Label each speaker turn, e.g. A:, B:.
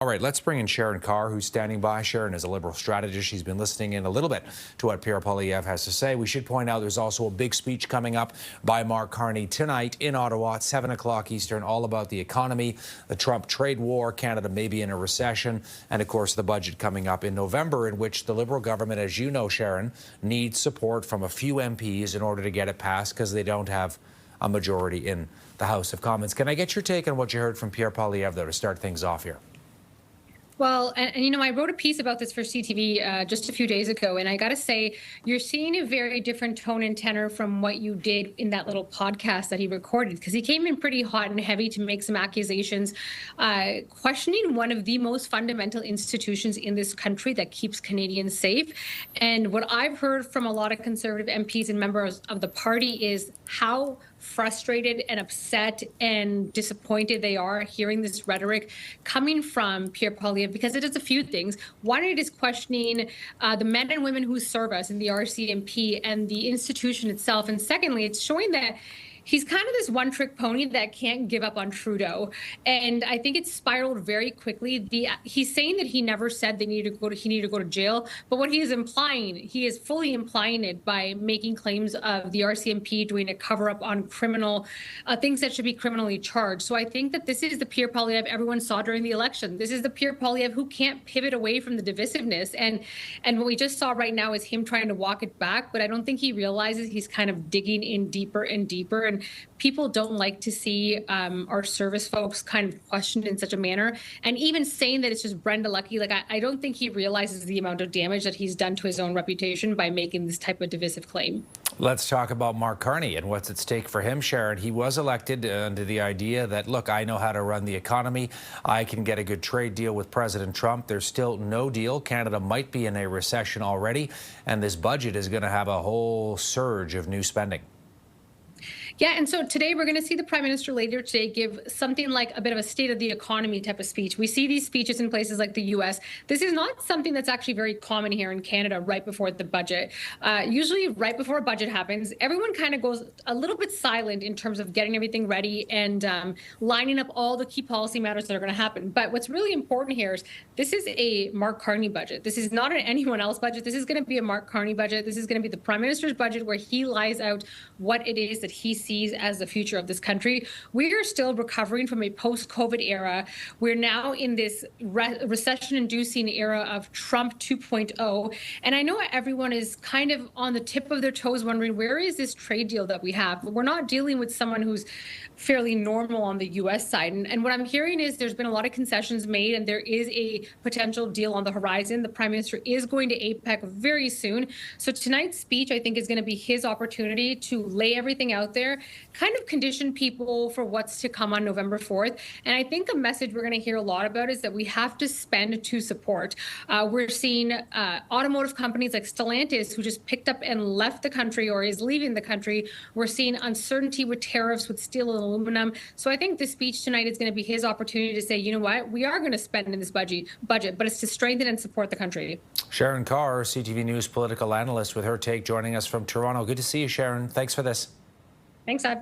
A: right, let's bring in Sharon Kaur, who's standing by. Sharon is a Liberal strategist. She's been listening in a little bit to what PM Poilievre has to say. We should point out there's also a big speech coming up by Mark Carney tonight in Ottawa at 7 o'clock Eastern, all about the economy, the Trump trade war, Canada may be in a recession, and of course the budget coming up in November, in which the Liberal government, as you know, Sharon, needs support from a few MPs in order to get it passed because they don't have a majority in the House of Commons. Can I get your take on what you heard from PM Poilievre, though, to start things off here?
B: Well, you know, I wrote a piece about this for CTV just a few days ago, and I got to say, you're seeing a very different tone and tenor from what you did in that little podcast that he recorded, because he came in pretty hot and heavy to make some accusations, questioning one of the most fundamental institutions in this country that keeps Canadians safe. And what I've heard from a lot of Conservative MPs and members of the party is how frustrated and upset and disappointed they are hearing this rhetoric coming from PM Poilievre, because it is a few things. One, it is questioning the men and women who serve us in the RCMP and the institution itself. And secondly, it's showing that he's kind of this one-trick pony that can't give up on Trudeau, and I think it's spiraled very quickly. He's saying that he never said he needed to go to jail, but what he is fully implying it by making claims of the RCMP doing a cover-up on criminal things that should be criminally charged. So I think that this is the PM Poilievre everyone saw during the election. This is the PM Poilievre who can't pivot away from the divisiveness, and what we just saw right now is him trying to walk it back. But I don't think he realizes he's kind of digging in deeper and deeper. And people don't like to see our service folks kind of questioned in such a manner. And even saying that it's just Brenda Lucky, like I don't think he realizes the amount of damage that he's done to his own reputation by making this type of divisive claim.
A: Let's talk about Mark Carney and what's at stake for him, Sharon. He was elected under the idea that, look, I know how to run the economy. I can get a good trade deal with President Trump. There's still no deal. Canada might be in a recession already, and this budget is going to have a whole surge of new spending.
B: Yeah, and so today we're going to see the Prime Minister later today give something like a bit of a state of the economy type of speech. We see these speeches in places like the U.S. This is not something that's actually very common here in Canada right before the budget. Usually right before a budget happens, everyone kind of goes a little bit silent in terms of getting everything ready and lining up all the key policy matters that are going to happen. But what's really important here is this is a Mark Carney budget. This is not an anyone else budget. This is going to be a Mark Carney budget. This is going to be the Prime Minister's budget, where he lies out what it is that he sees as the future of this country. We are still recovering from a post-COVID era. We're now in this recession-inducing era of Trump 2.0. And I know everyone is kind of on the tip of their toes wondering, where is this trade deal that we have? We're not dealing with someone who's fairly normal on the U.S. side. And what I'm hearing is there's been a lot of concessions made, and there is a potential deal on the horizon. The Prime Minister is going to APEC very soon. So tonight's speech, I think, is going to be his opportunity to lay everything out there, kind of condition people for what's to come on November 4th. And I think a message we're going to hear a lot about is that we have to spend to support. We're seeing automotive companies like Stellantis, who just picked up and left the country or is leaving the country. We're seeing uncertainty with tariffs with steel and aluminum. So I think the speech tonight is going to be his opportunity to say, you know what, we are going to spend in this budget, but it's to strengthen and support the country.
A: Sharon Kaur, CTV News political analyst, with her take, joining us from Toronto. Good to see you, Sharon. Thanks for this.
B: Thanks, Ed.